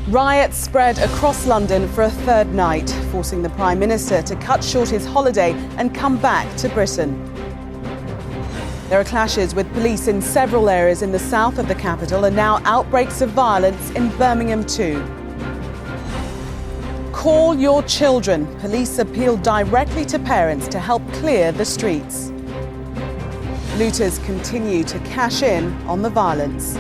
Riots spread across London for a third night, forcing the Prime Minister to cut short his holiday and come back to Britain. There are clashes with police in several areas in the south of the capital and now outbreaks of violence in Birmingham too. Call your children. Police appeal directly to parents to help clear the streets. Looters continue to cash in on the violence.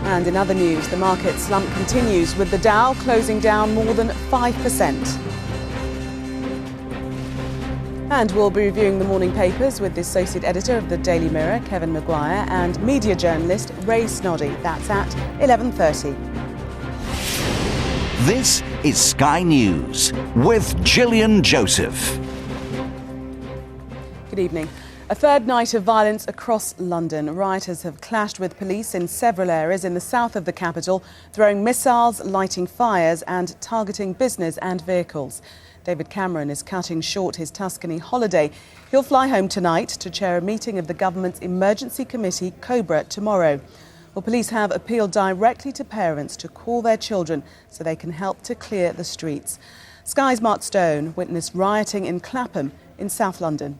And in other news, the market slump continues, with the Dow closing down more than 5%. And we'll be reviewing the morning papers with the Associate Editor of the Daily Mirror, Kevin Maguire, and media journalist Ray Snoddy. That's at 11:30. This is Sky News with Gillian Joseph. Good evening. A third night of violence across London. Rioters have clashed with police in several areas in the south of the capital, throwing missiles, lighting fires and targeting business and vehicles. David Cameron is cutting short his Tuscany holiday. He'll fly home tonight to chair a meeting of the government's emergency committee, Cobra, tomorrow. Well, police have appealed directly to parents to call their children so they can help to clear the streets. Sky's Mark Stone witnessed rioting in Clapham in South London.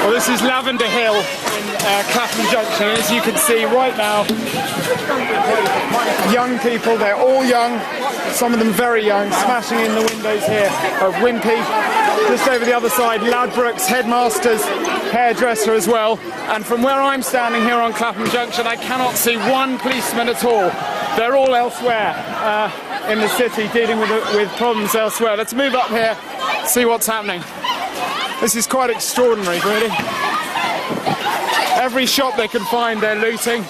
Well, this is Lavender Hill in Clapham Junction. As you can see right now, young people, they're all young, some of them very young, smashing in the windows here of Wimpy. Just over the other side, Ladbrokes, headmaster's hairdresser as well. And from where I'm standing here on Clapham Junction, I cannot see one policeman at all. They're all elsewhere in the city, dealing with problems elsewhere. Let's move up here, see what's happening. This is quite extraordinary, really. Every shop they can find, they're looting.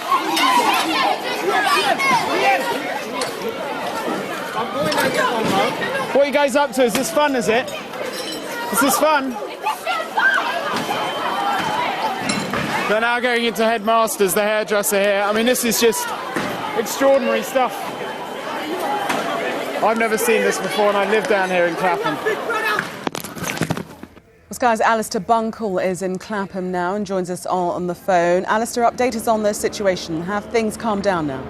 What are you guys up to? Is this fun, is it? Is this fun? They're now going into Headmasters, the hairdresser here. I mean, this is just extraordinary stuff. I've never seen this before, and I live down here in Clapham. Sky's Alistair Bunkle is in Clapham now and joins us on the phone. Alistair, update us on the situation. Have things calmed down now?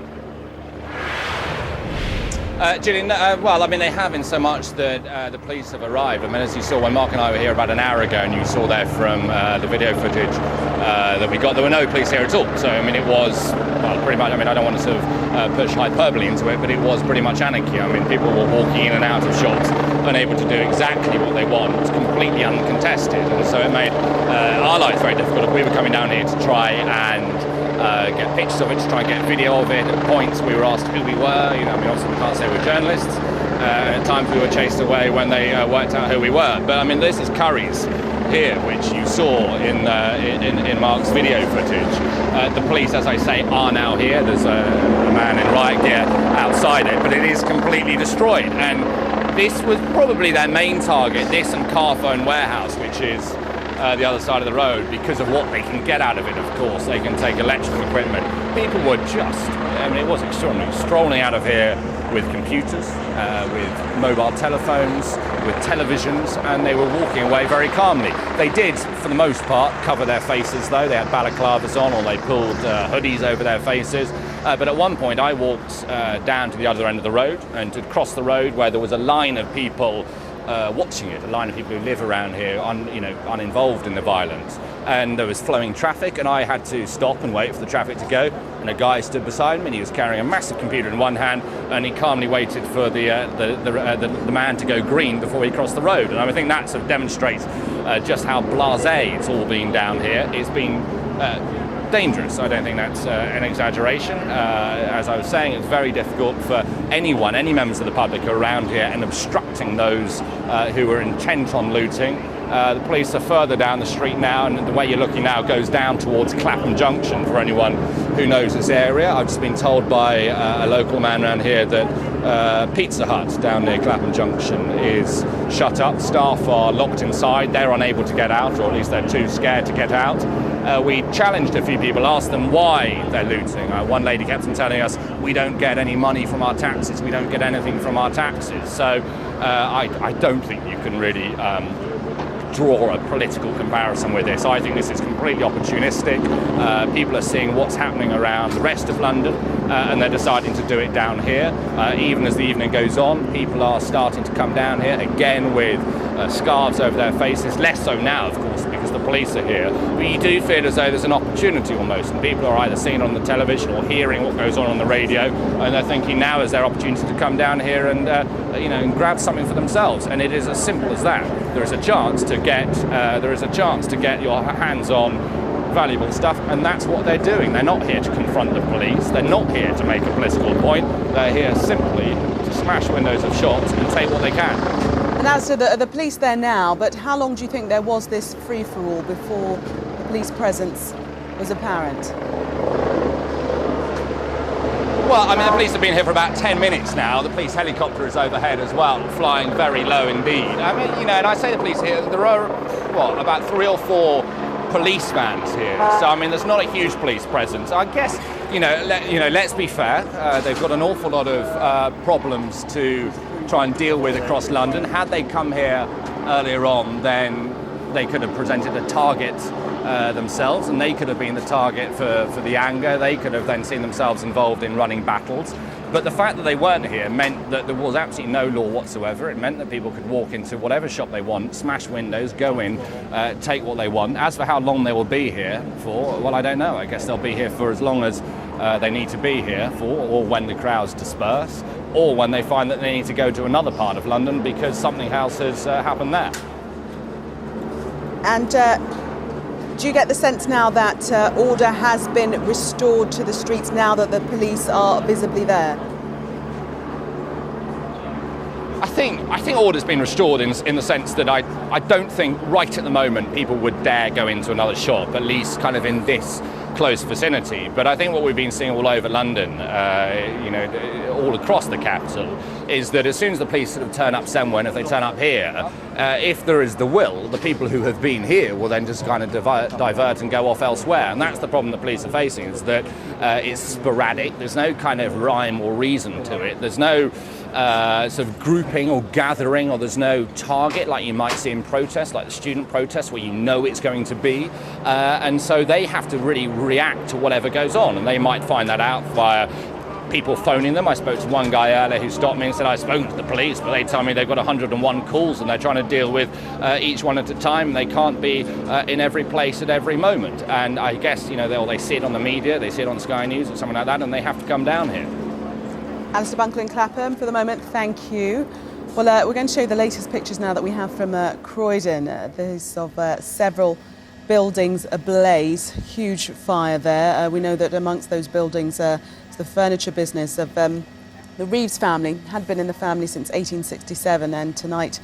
Gillian, well, I mean, they have in so much that the police have arrived. I mean, as you saw when Mark and I were here about an hour ago, and you saw there from the video footage that we got, there were no police here at all. So, I mean, it was, well, pretty much, I mean, I don't want to sort of push hyperbole into it, but it was pretty much anarchy. I mean, people were walking in and out of shops, unable to do exactly what they want. It was completely uncontested, and so it made our lives very difficult. We were coming down here to try and get pictures of it, to try and get video of it. At points we were asked who we were. You know, I mean, obviously we can't say we're journalists. At times we were chased away when they worked out who we were. But I mean, this is Curry's here, which you saw in Mark's video footage. The police, as I say, are now here. There's a man in riot gear outside it, but it is completely destroyed. And this was probably their main target, this and Carphone Warehouse, which is the other side of the road, because of what they can get out of it, of course. They can take electrical equipment. People were just, I mean, it was extraordinary, strolling out of here with computers, with mobile telephones, with televisions, and they were walking away very calmly. They did, for the most part, cover their faces, though. They had balaclavas on, or they pulled hoodies over their faces. But at one point, I walked down to the other end of the road, and to cross the road where there was a line of people watching it, a line of people who live around here, uninvolved in the violence. And there was flowing traffic, and I had to stop and wait for the traffic to go. And a guy stood beside me, and he was carrying a massive computer in one hand, and he calmly waited for the man to go green before he crossed the road. And I think that sort of demonstrates just how blasé it's all been down here. It's been dangerous. I don't think that's an exaggeration. As I was saying, it's very difficult for anyone, any members of the public who are around here and obstructing those who are intent on looting. The police are further down the street now, and the way you're looking now goes down towards Clapham Junction for anyone who knows this area. I've just been told by a local man around here that Pizza Hut down near Clapham Junction is shut up. Staff are locked inside. They're unable to get out, or at least they're too scared to get out. We challenged a few people, asked them why they're looting. One lady kept on telling us, we don't get any money from our taxes, we don't get anything from our taxes. So I don't think you can really draw a political comparison with this. I think this is completely opportunistic. People are seeing what's happening around the rest of London and they're deciding to do it down here. Even as the evening goes on, people are starting to come down here again with scarves over their faces, less so now of course because the police are here, but you do feel as though there's an opportunity almost, and people are either seeing on the television or hearing what goes on the radio, and they're thinking now is their opportunity to come down here and and grab something for themselves. And it is as simple as that. There is a chance to get your hands on valuable stuff, and that's what they're doing. They're not here to confront the police, they're not here to make a political point, they're here simply to smash windows of shops and take what they can. And as to the police there now, but how long do you think there was this free-for-all before the police presence was apparent? Well, I mean, the police have been here for about 10 minutes now. The police helicopter is overhead as well, flying very low indeed. I mean, and I say the police here, there are, about 3 or 4 police vans here. So, I mean, there's not a huge police presence. I guess, let's be fair. They've got an awful lot of problems to try and deal with across London. Had they come here earlier on, then they could have presented a target themselves, and they could have been the target for the anger. They could have then seen themselves involved in running battles. But the fact that they weren't here meant that there was absolutely no law whatsoever. It meant that people could walk into whatever shop they want, smash windows, go in, take what they want. As for how long they will be here for, well, I don't know. I guess they'll be here for as long as they need to be here for, or when the crowds disperse, or when they find that they need to go to another part of London because something else has happened there. And do you get the sense now that order has been restored to the streets now that the police are visibly there? I think order's been restored in the sense that I don't think right at the moment people would dare go into another shop, at least kind of in this close vicinity. But I think what we've been seeing all over London, all across the capital, is that as soon as the police sort of turn up somewhere, and if they turn up here, if there is the will, the people who have been here will then just kind of divert and go off elsewhere. And that's the problem the police are facing, is that it's sporadic. There's no kind of rhyme or reason to it. There's no sort of grouping or gathering, or there's no target like you might see in protests, like the student protests, where you know it's going to be. And so they have to really react to whatever goes on, and they might find that out via people phoning them. I spoke to one guy earlier who stopped me and said, I've spoken to the police, but they tell me they've got 101 calls and they're trying to deal with each one at a time. They can't be in every place at every moment. And I guess, they see it on the media, they see it on Sky News or something like that, and they have to come down here. Alistair Bunkle in Clapham, for the moment, thank you. Well, we're going to show you the latest pictures now that we have from Croydon. There's of several buildings ablaze, huge fire there. We know that amongst those buildings is the furniture business of the Reeves family, had been in the family since 1867, and tonight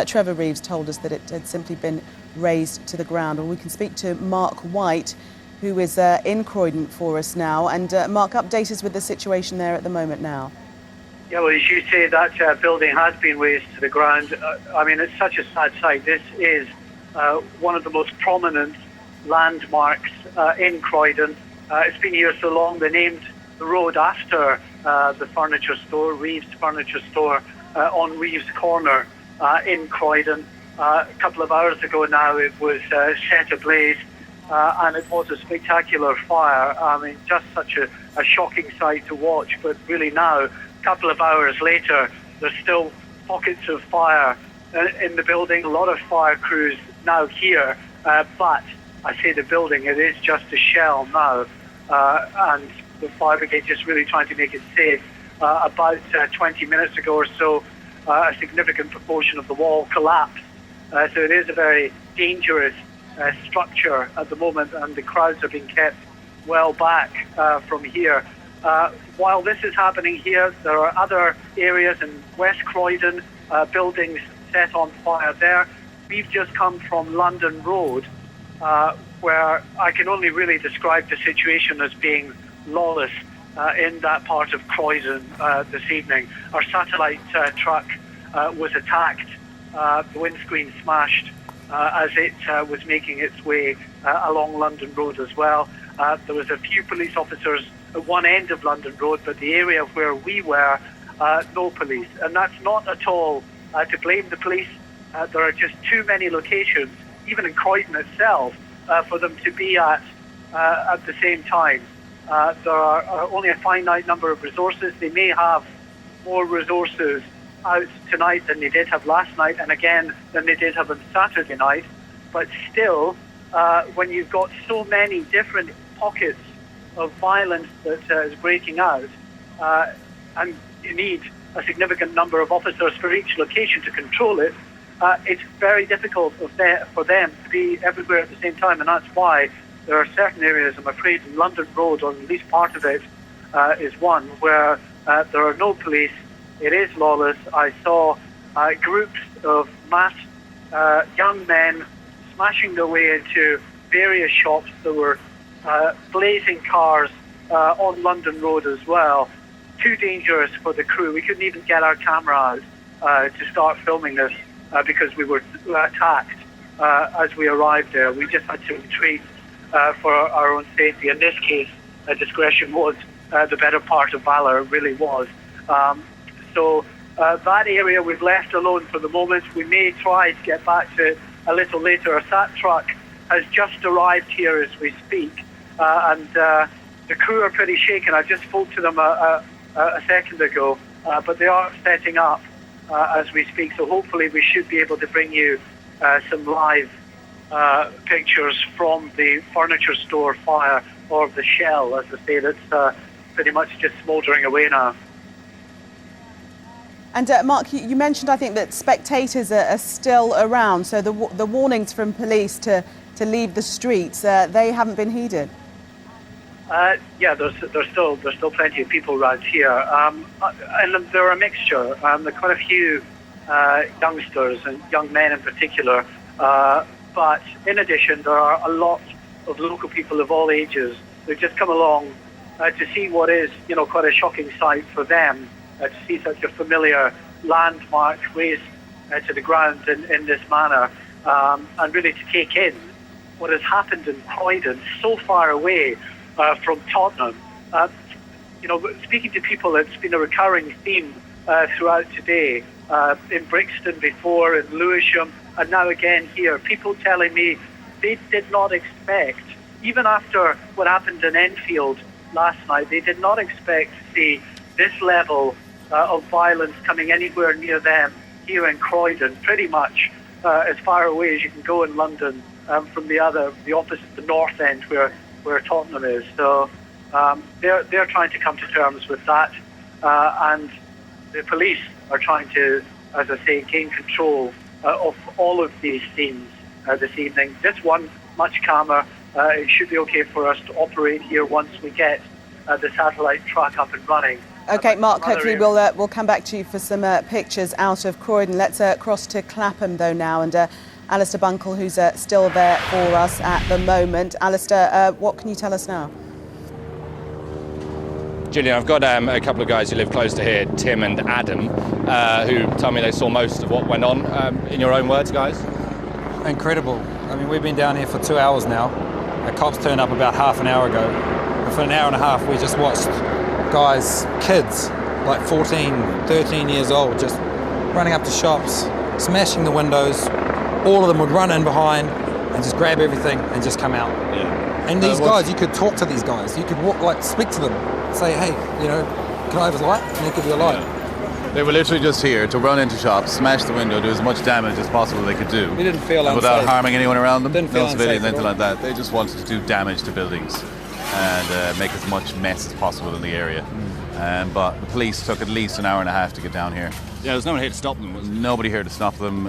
Trevor Reeves told us that it had simply been razed to the ground. And we can speak to Mark White, who is in Croydon for us now. And Mark, update us with the situation there at the moment now. Yeah, well, as you say, that building has been razed to the ground. I mean, it's such a sad sight. This is one of the most prominent landmarks in Croydon. It's been here so long, they named the road after the furniture store, Reeves Furniture Store, on Reeves Corner in Croydon. A couple of hours ago now, it was set ablaze. And it was a spectacular fire. I mean, just such a shocking sight to watch. But really now, a couple of hours later, there's still pockets of fire in the building. A lot of fire crews now here. But I say the building, it is just a shell now. And the fire brigade just really trying to make it safe. About 20 minutes ago or so, a significant proportion of the wall collapsed. So it is a very dangerous structure at the moment, and the crowds are being kept well back from here. While this is happening here, there are other areas in West Croydon, buildings set on fire there. We've just come from London Road, where I can only really describe the situation as being lawless in that part of Croydon this evening. Our satellite truck was attacked, the windscreen smashed as it was making its way along London Road as well. There was a few police officers at one end of London Road, but the area where we were, no police. And that's not at all to blame the police. There are just too many locations, even in Croydon itself, for them to be at the same time. There are only a finite number of resources. They may have more resources out tonight than they did have last night, and again than they did have on Saturday night. But still, when you've got so many different pockets of violence that is breaking out, and you need a significant number of officers for each location to control it, it's very difficult for them to be everywhere at the same time, and that's why there are certain areas, I'm afraid, in London Road, or at least part of it, is one where there are no police. It is lawless. I saw groups of masked young men smashing their way into various shops. There were blazing cars on London Road as well. Too dangerous for the crew. We couldn't even get our camera out to start filming this because we were attacked as we arrived there. We just had to retreat for our own safety. In this case, discretion was the better part of valor. It really was. So that area we've left alone for the moment. We may try to get back to it a little later. A SAT truck has just arrived here as we speak, and the crew are pretty shaken. I just spoke to them a second ago, but they are setting up as we speak. So hopefully we should be able to bring you some live pictures from the furniture store fire, or the shell, as I say, that's pretty much just smouldering away now. And Mark, you mentioned, I think, that spectators are still around, so the warnings from police to leave the streets, they haven't been heeded. Yeah, there's still plenty of people around here, and they're a mixture. There are quite a few youngsters and young men in particular, but in addition, there are a lot of local people of all ages who've just come along to see what is, quite a shocking sight for them. To see such a familiar landmark razed to the ground in this manner, and really to take in what has happened in Croydon, so far away from Tottenham. Speaking to people, it's been a recurring theme throughout today, in Brixton before, in Lewisham, and now again here. People telling me they did not expect, even after what happened in Enfield last night, they did not expect to see this level of violence coming anywhere near them here in Croydon, pretty much as far away as you can go in London from the opposite, the north end where Tottenham is. So they're trying to come to terms with that, and the police are trying to, as I say, gain control of all of these scenes this evening. This one, much calmer. It should be okay for us to operate here once we get the satellite truck up and running. OK, Mark, hopefully we'll come back to you for some pictures out of Croydon. Let's cross to Clapham, though, now, and Alistair Bunkle, who's still there for us at the moment. Alistair, what can you tell us now? Gillian, I've got a couple of guys who live close to here, Tim and Adam, who tell me they saw most of what went on. In your own words, guys? Incredible. I mean, we've been down here for 2 hours now. The cops turned up about half an hour ago. And for an hour and a half, we just watched guys, kids, like 14, 13 years old, just running up to shops, smashing the windows. All of them would run in behind and just grab everything and just come out. Yeah. And these guys, you could talk to these guys. You could walk, speak to them, say, hey, can I have a light? And they give you a light. Yeah. They were literally just here to run into shops, smash the window, do as much damage as possible they could do. We didn't feel unsafe. Without harming anyone around them. Didn't feel no civilians, unsafe anything like that. They just wanted to do damage to buildings and make as much mess as possible in the area. But the police took at least an hour and a half to get down here. Yeah, there's no one here to stop them, was there? Nobody here to stop them.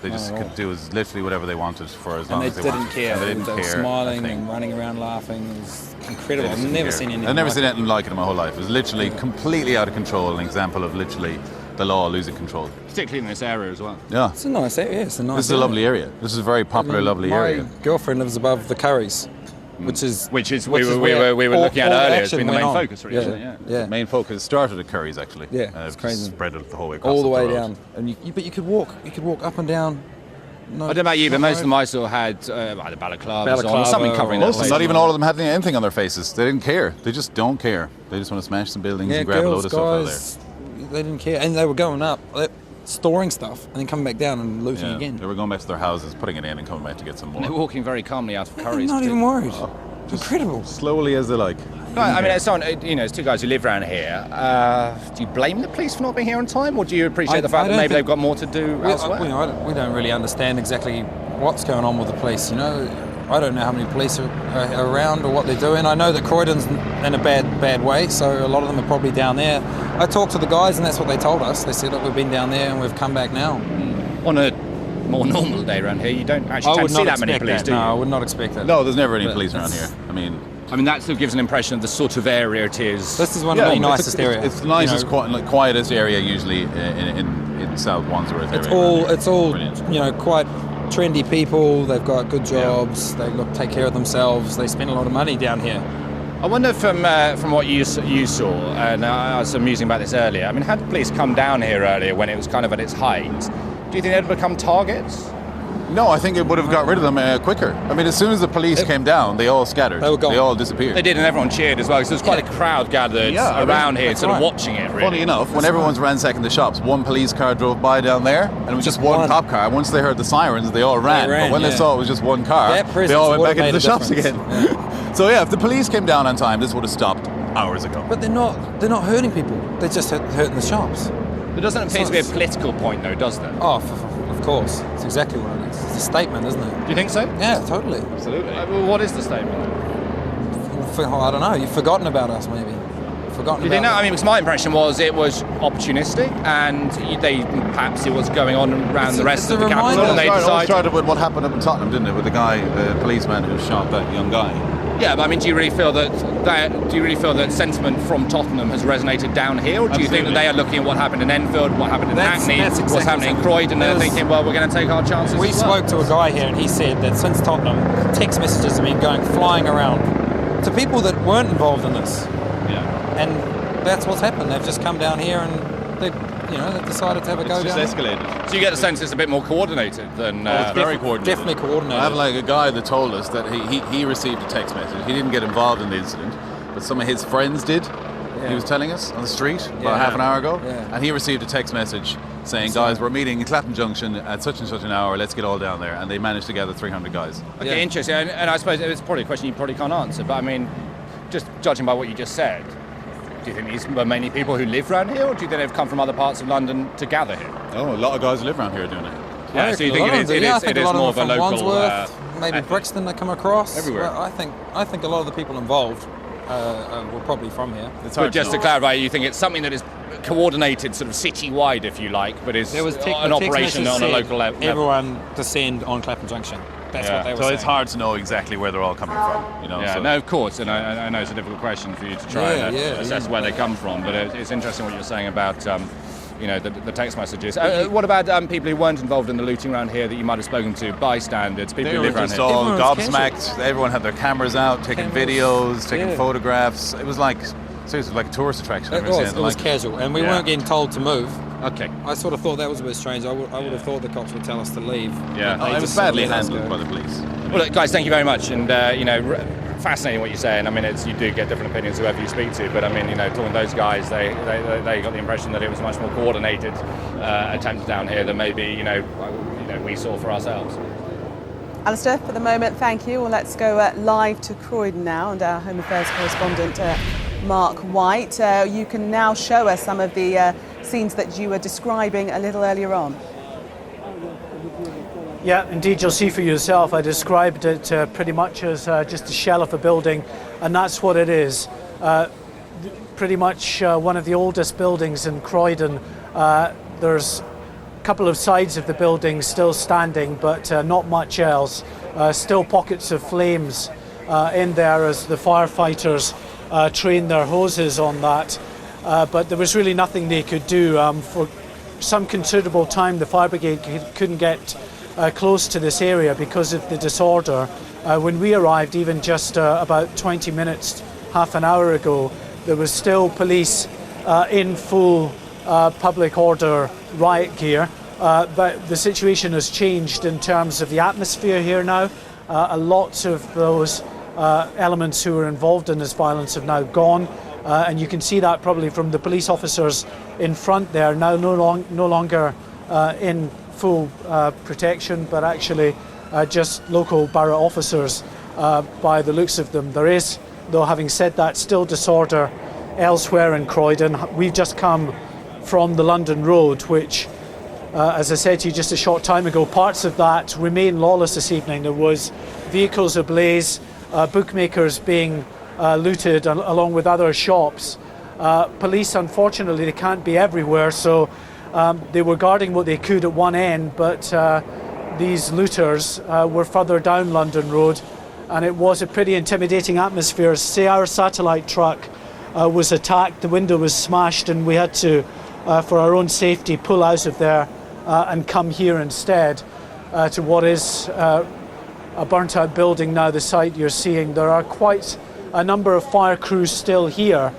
They just not at could all. do literally whatever they wanted for as long And as they they didn't wanted. care. And they didn't were care. smiling I think. and running around laughing. It was incredible. They I've just never didn't seen care. anything I've never like seen it. anything like it in my whole life. It was literally completely out of control, an example of literally the law losing control. Particularly in this area as well. Yeah. It's a nice area. It's a nice This is a area. lovely area. This is a very popular, lovely My area. girlfriend lives above the Currys, which is we where were all- looking at all earlier. It's action been the went main on. focus, really, isn't it? Yeah, Yeah. yeah. The main focus started at Curry's actually. Yeah, it's crazy. Spread it the whole way across all the way road. down, and but you could walk up and down. No, I don't know about you, but not most of them road. I saw had either balaclavas on or Balaclava something covering their Most of them, face. not even all of them had anything on their faces. They didn't care. They just don't care. They just want to smash some buildings Yeah, and grab a load girls, of stuff out of guys, they didn't care, and they were going up, storing stuff, and then coming back down and looting there. Yeah. again. They were going back to their houses, putting it in, and coming back to get some more. They're walking very calmly out of They're Curry's. not even worried. Oh. Incredible. Slowly as they like. No, I mean, it's it's two guys who live around here. Do you blame the police for not being here on time, or do you appreciate the fact that don't maybe think- they've got more to do elsewhere? We don't really understand exactly what's going on with the police. You know, I don't know how many police are around or what they're doing. I know that Croydon's in a bad way, so a lot of them are probably down there. I talked to the guys, and that's what they told us. They said, look, we've been down there and we've come back now. On a more normal day around here, you don't actually tend to see that many police, do you? No, I would not expect that. No, there's never any But police around it's- here. I mean, that still gives an impression of the sort of area it is. This is one of the nicest areas. It's the nicest, quietest area usually in South Wandsworth area. It's all Brilliant. quite trendy people. They've got good jobs. They take care of themselves. They spend a lot of money down here. I wonder from what you saw, and I was musing about this earlier. I mean, had the police come down here earlier when it was kind of at its height, do you think they'd become targets? No, I think it would have got rid of them quicker. I mean, as soon as the police came down, they all scattered. They were gone. They all disappeared. They did, and everyone cheered as well. So there's quite a crowd gathered around here, that's sort of right. watching it. Really. Funny enough, when everyone's ransacking the shops, one police car drove by down there, and it was just one one. cop car. Once they heard the sirens, they all ran. ran, But when they yeah. saw it was just one car, That they presence all went would back have into the made a shops difference. again. So yeah, if the police came down on time, this would have stopped hours ago. But they're not hurting people. They're just hurting the shops. There doesn't appear to be a political point, though, does there? Oh, of course. It's exactly what it is. It's a statement, isn't it? Do you think so? Yeah, totally. Absolutely. Well, what is the statement? I don't know. You've forgotten about us, maybe. Forgotten Do you about think that? us. I mean, because my impression was it was opportunistic, and perhaps it was going on around the rest it's of the a capital, reminder. and they It all decided. started with what happened up in Tottenham, didn't it? With the policeman who shot that young guy. Yeah, but I mean, do you really feel that sentiment from Tottenham has resonated down here, or do you think that Absolutely. they are looking at what happened in Enfield, what happened in Hackney, that's what's exactly happening in so. Croydon, and they're There's- thinking, well, we're going to take our chances? We as well? spoke to a guy here, and he said that since Tottenham, text messages have been flying around to people that weren't involved in this, Yeah. and that's what's happened. They've just come down here and they've decided to have a go It's down. just escalated. So you get the sense it's a bit more coordinated than. It's very coordinated. Definitely coordinated. I have like a guy that told us that he received a text message. He didn't get involved in the incident, but some of his friends did. Yeah. He was telling us on the street Yeah. about half an hour ago, Yeah. and he received a text message saying, "Guys, we're meeting in Clapham Junction at such and such an hour. Let's get all down there." And they managed to gather 300 guys. Okay, Yeah. interesting. And I suppose it's probably a question you probably can't answer, but I mean, just judging by what you just said, do you think these were mainly people who live around here, or do you think they've come from other parts of London to gather here? Oh, a lot of guys who live around here are doing it. Yeah, so you think it is more of a local Wandsworth, maybe effort. Brixton that come across. Everywhere. But I think a lot of the people involved were probably from here. It's But hard just to know. clarify, you think it's something that is coordinated sort of city-wide, if you like, but is There was an operation on a local level? Everyone descend on Clapham Junction. That's Yeah. what they were So saying. it's hard to know exactly where they're all coming from. You know. Yeah, so no, of course, and I know it's a difficult question for you to try and assess where they come from, but it's interesting what you're saying about the text messages. What about people who weren't involved in the looting around here that you might have spoken to, bystanders, people They who were live around just here? all Everyone was gobsmacked. Everyone had their cameras out, taking Cameras. videos, taking Yeah. photographs. It was like seriously like a tourist attraction. I've It never seen was anything like casual, and we Yeah. weren't getting told to move. Okay. I sort of thought that was a bit strange. I would have thought the cops would tell us to leave. Yeah. but they Oh, it was just sort of badly let us handled go. by the police. Well, look, guys, thank you very much, and fascinating what you're saying. I mean, you do get different opinions whoever you speak to, but I mean, talking to those guys, they got the impression that it was a much more coordinated attempt down here than maybe we saw for ourselves. Alistair, for the moment, thank you. Well, let's go live to Croydon now, and our Home Affairs correspondent, Mark White. You can now show us some of the scenes that you were describing a little earlier on. Yeah, indeed, you'll see for yourself. I described it pretty much as just a shell of a building, and that's what it is. Pretty much one of the oldest buildings in Croydon. there's a couple of sides of the building still standing, but not much else. Still pockets of flames in there as the firefighters train their hoses on that. But there was really nothing they could do. For some considerable time, the fire brigade couldn't get close to this area because of the disorder. When we arrived, even just about 20 minutes, half an hour ago, there was still police in full public order riot gear. But the situation has changed in terms of the atmosphere here now. A lot of those elements who were involved in this violence have now gone. And you can see that probably from the police officers in front there, now no longer in full protection, but actually just local borough officers by the looks of them. There is, though, having said that, still disorder elsewhere in Croydon. We've just come from the London Road, which, as I said to you just a short time ago, parts of that remain lawless this evening. There was vehicles ablaze, bookmakers being looted along with other shops. Police, unfortunately, they can't be everywhere, so they were guarding what they could at one end, but these looters were further down London Road, and it was a pretty intimidating atmosphere. Say our satellite truck was attacked, the window was smashed, and we had to, for our own safety, pull out of there and come here instead to what is a burnt out building now, the site you're seeing. There are quite a number of fire crews still here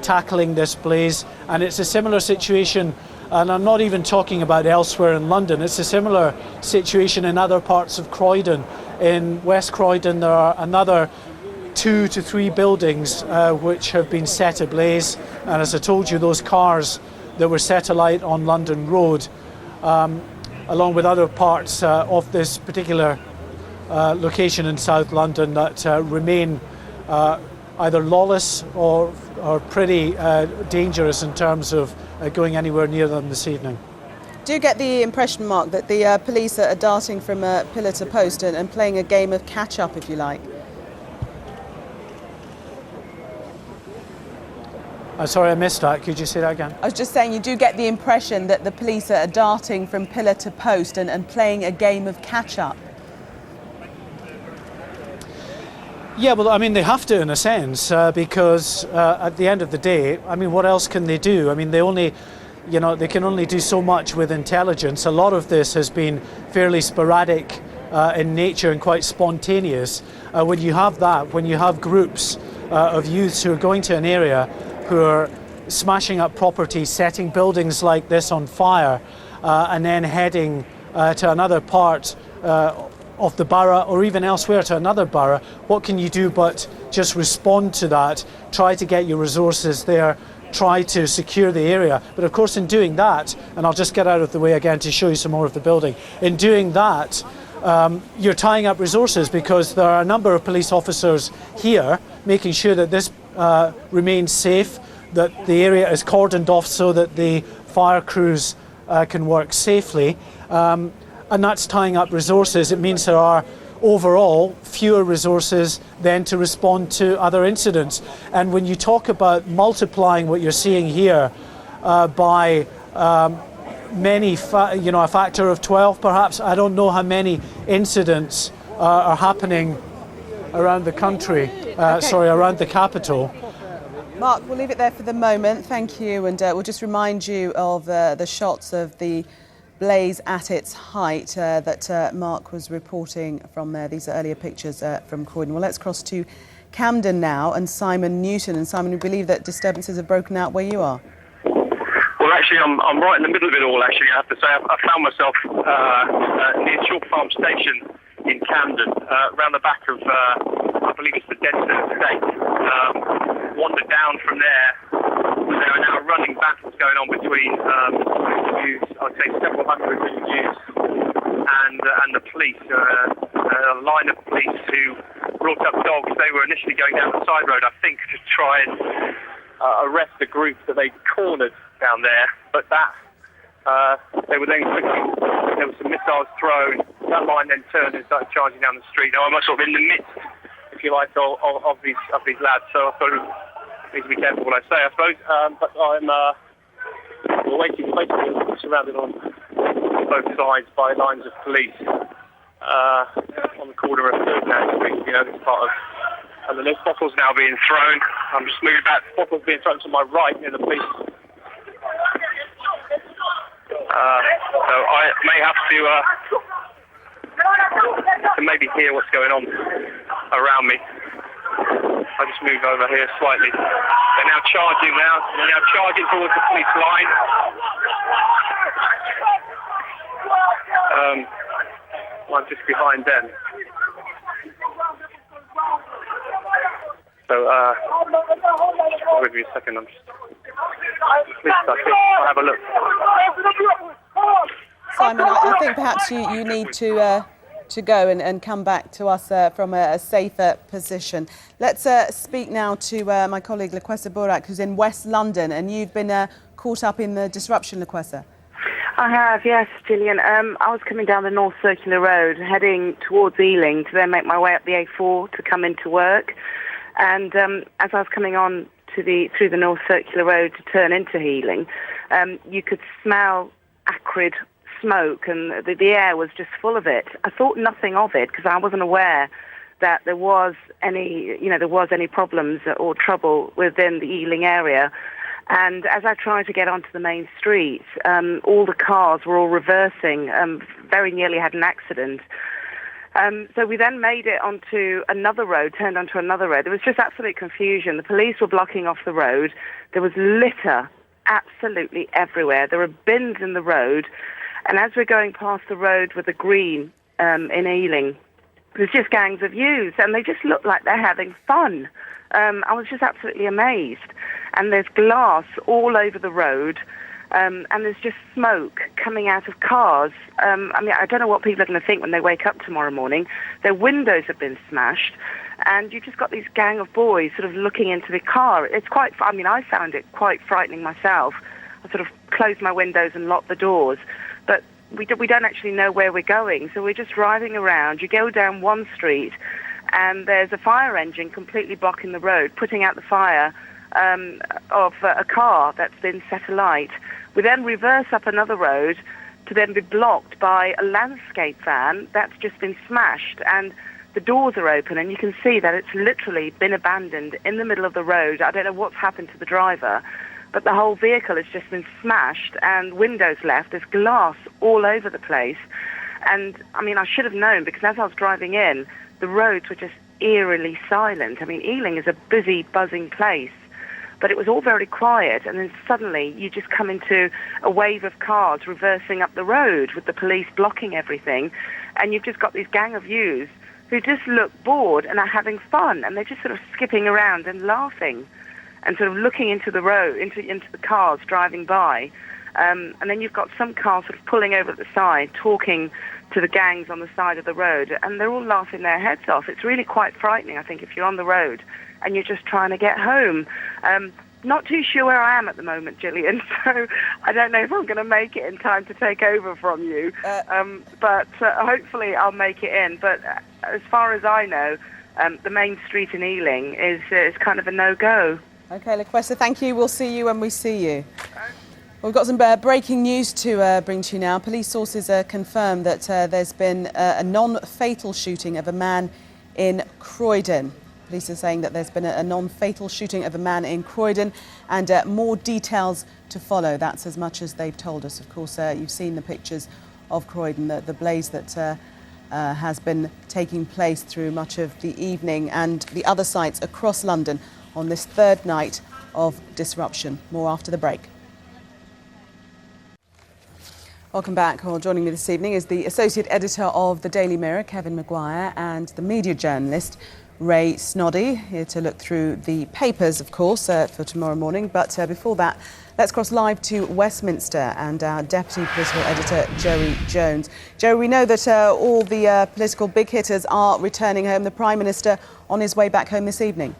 tackling this blaze, and it's a similar situation, and I'm not even talking about elsewhere in London, it's a similar situation in other parts of Croydon. In West Croydon there are another 2 to 3 buildings which have been set ablaze, and as I told you, those cars that were set alight on London Road, along with other parts of this particular location in South London that remain either lawless or pretty dangerous in terms of going anywhere near them this evening. Do you get the impression, Mark, that the police are darting from pillar to post and playing a game of catch-up, if you like? Sorry, I missed that. Could you say that again? I was just saying, you do get the impression that the police are darting from pillar to post and playing a game of catch-up? Yeah, well, I mean, they have to in a sense, because at the end of the day, I mean, what else can they do? I mean, they can only do so much with intelligence. A lot of this has been fairly sporadic in nature and quite spontaneous. When you have that, when you have groups of youths who are going to an area, who are smashing up property, setting buildings like this on fire, and then heading to another part of the borough or even elsewhere to another borough, what can you do but just respond to that, try to get your resources there, try to secure the area. But of course in doing that, and I'll just get out of the way again to show you some more of the building, in doing that you're tying up resources, because there are a number of police officers here making sure that this remains safe, that the area is cordoned off so that the fire crews can work safely. And that's tying up resources. It means there are overall fewer resources then to respond to other incidents. And when you talk about multiplying what you're seeing here by a factor of 12 perhaps, I don't know how many incidents are happening around the country, around the capital. Mark, we'll leave it there for the moment. Thank you, and we'll just remind you of the shots of the blaze at its height that Mark was reporting from there. These are earlier pictures from Croydon. Well, let's cross to Camden now and Simon Newton. And Simon, we believe that disturbances have broken out where you are. Well, actually, I'm right in the middle of it all, actually, I have to say. I found myself near Chalk Farm Station in Camden, around the back of, I believe it's the Denton Estate. Wandered down from there. There are now running battles going on between I'd say several hundred youths and the police. A line of police who brought up dogs. They were initially going down the side road, I think, to try and arrest the group that they cornered down there. But that they were then quickly, there were some missiles thrown. That line then turned and started charging down the street. Now I'm sort of in the midst, if you like, of these lads. So I thought I need to be careful what I say, I suppose. But I'm We're basically surrounded on both sides by lines of police on the corner of Ferdinand Street. You know, this part of... And then there's bottles now being thrown. I'm just moving back. Bottles being thrown to my right near the police. So I may have to maybe hear what's going on around me. I just move over here slightly. They're now charging towards the police line. I'm just behind them. So, give me a second, I'm just... I'll have a look. Simon, I think perhaps you need to go and come back to us from a safer position. Let's speak now to my colleague Lekwesa Borak, who's in West London, and you've been caught up in the disruption, Lekwesa. I have, yes, Gillian. I was coming down the North Circular Road, heading towards Ealing to then make my way up the A4 to come into work. And as I was coming on through the North Circular Road to turn into Ealing, you could smell acrid smoke, and the air was just full of it. I thought nothing of it because I wasn't aware that there was any problems or trouble within the Ealing area. And as I tried to get onto the main street, all the cars were all reversing. Very nearly had an accident. So we then made it onto another road, turned onto another road. There was just absolute confusion. The police were blocking off the road. There was litter absolutely everywhere. There were bins in the road. And as we're going past the road with the green in Ealing, there's just gangs of youths, and they just look like they're having fun. I was just absolutely amazed. And there's glass all over the road. And there's just smoke coming out of cars. I mean, I don't know what people are going to think when they wake up tomorrow morning. Their windows have been smashed, and you've just got this gang of boys sort of looking into the car. It's quite, I mean, I found it quite frightening myself. I sort of closed my windows and locked the doors, but we don't actually know where we're going, so we're just driving around. You go down one street, and there's a fire engine completely blocking the road, putting out the fire of a car that's been set alight. We then reverse up another road to then be blocked by a landscape van that's just been smashed, and the doors are open, and you can see that it's literally been abandoned in the middle of the road. I don't know what's happened to the driver, but the whole vehicle has just been smashed and windows left. There's glass all over the place. And, I mean, I should have known, because as I was driving in, the roads were just eerily silent. I mean, Ealing is a busy, buzzing place, but it was all very quiet, and then suddenly you just come into a wave of cars reversing up the road with the police blocking everything, and you've just got this gang of youths who just look bored and are having fun, and they're just sort of skipping around and laughing and sort of looking into the road, into the cars driving by. And then you've got some cars sort of pulling over at the side, talking to the gangs on the side of the road, and they're all laughing their heads off. It's really quite frightening, I think, if you're on the road and you're just trying to get home. Not too sure where I am at the moment, Gillian, so I don't know if I'm going to make it in time to take over from you. But hopefully I'll make it in. But as far as I know, the main street in Ealing is kind of a no-go. OK, Lekwesa, thank you. We'll see you when we see you. We've got some breaking news to bring to you now. Police sources confirmed that there's been a non-fatal shooting of a man in Croydon. Police are saying that there's been a non-fatal shooting of a man in Croydon, and more details to follow. That's as much as they've told us. Of course, you've seen the pictures of Croydon, the blaze that has been taking place through much of the evening, and the other sites across London on this third night of disruption. More after the break. Welcome back. Well, joining me this evening is the Associate Editor of the Daily Mirror, Kevin Maguire, and the media journalist, Ray Snoddy, here to look through the papers, of course, for tomorrow morning. But before that, let's cross live to Westminster and our Deputy Political Editor, Joey Jones. Joe, we know that all the political big hitters are returning home. The Prime Minister on his way back home this evening.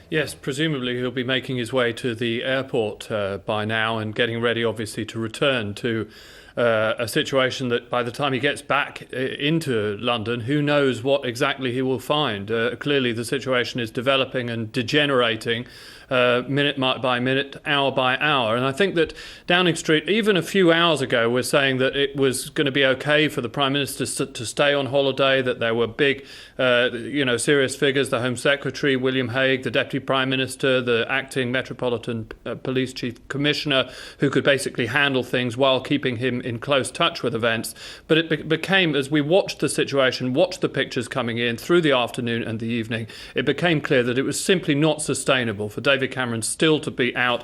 Yes, presumably he'll be making his way to the airport by now and getting ready, obviously, to return to a situation that by the time he gets back into London, who knows what exactly he will find. Clearly the situation is developing and degenerating minute by minute, hour by hour. And I think that Downing Street, even a few hours ago, was saying that it was going to be okay for the Prime Minister to stay on holiday, that there were big, serious figures, the Home Secretary, William Hague, the Deputy Prime Minister, the acting Metropolitan Police Chief Commissioner, who could basically handle things while keeping him in close touch with events. But it became, as we watched the situation, watched the pictures coming in through the afternoon and the evening, it became clear that it was simply not sustainable for David Cameron still to be out